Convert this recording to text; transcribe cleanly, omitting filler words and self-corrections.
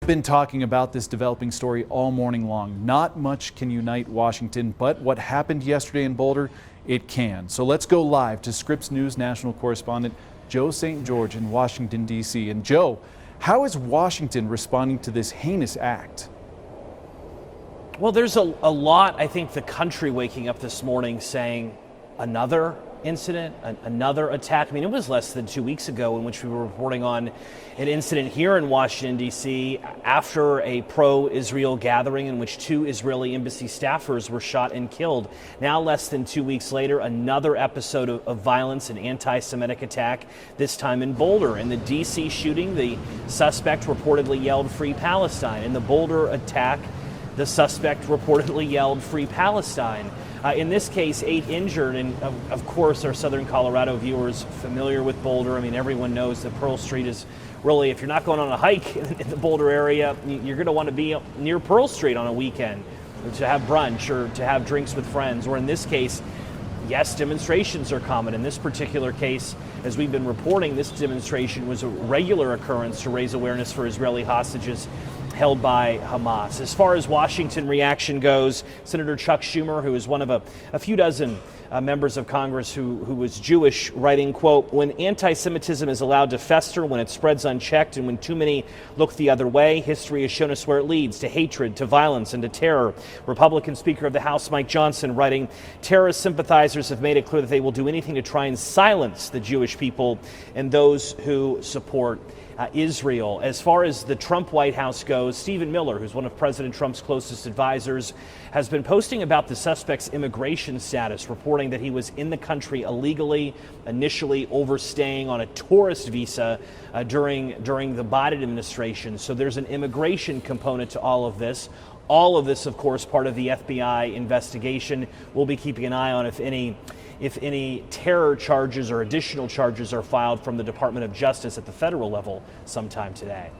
been talking about this developing story all morning long. Not much can unite Washington, but what happened yesterday in Boulder, it can. So let's go live to Scripps News national correspondent Joe St. George in Washington, D.C. And Joe, how is Washington responding to this heinous act? Well, there's a lot, I think, the country waking up this morning saying another incident, another attack. I mean, it was less than 2 weeks ago in which we were reporting on an incident here in Washington, D.C. after a pro-Israel gathering in which 2 Israeli embassy staffers were shot and killed. Now, less than 2 weeks later, another episode of violence, an anti-Semitic attack, this time in Boulder. In the D.C. shooting, the suspect reportedly yelled "Free Palestine." In the Boulder attack, the suspect reportedly yelled "Free Palestine." In this case, 8 injured, and of course our Southern Colorado viewers familiar with Boulder. I mean, everyone knows that Pearl Street is really, if you're not going on a hike in the Boulder area, you're going to want to be near Pearl Street on a weekend to have brunch or to have drinks with friends. Or in this case, yes, demonstrations are common. In this particular case, as we've been reporting, this demonstration was a regular occurrence to raise awareness for Israeli hostages held by Hamas. As far as Washington reaction goes, Senator Chuck Schumer, who is one of a few dozen members of Congress who was Jewish, writing, quote, "When anti-Semitism is allowed to fester, when it spreads unchecked, and when too many look the other way, history has shown us where it leads, to hatred, to violence, and to terror." Republican Speaker of the House Mike Johnson writing, "Terrorist sympathizers have made it clear that they will do anything to try and silence the Jewish people and those who support Israel." As far as the Trump White House goes, Stephen Miller, who's one of President Trump's closest advisors, has been posting about the suspect's immigration status, reporting that he was in the country illegally, initially overstaying on a tourist visa during the Biden administration. So there's an immigration component to all of this. All of this, of course, part of the FBI investigation. We'll be keeping an eye on if any terror charges or additional charges are filed from the Department of Justice at the federal level sometime today.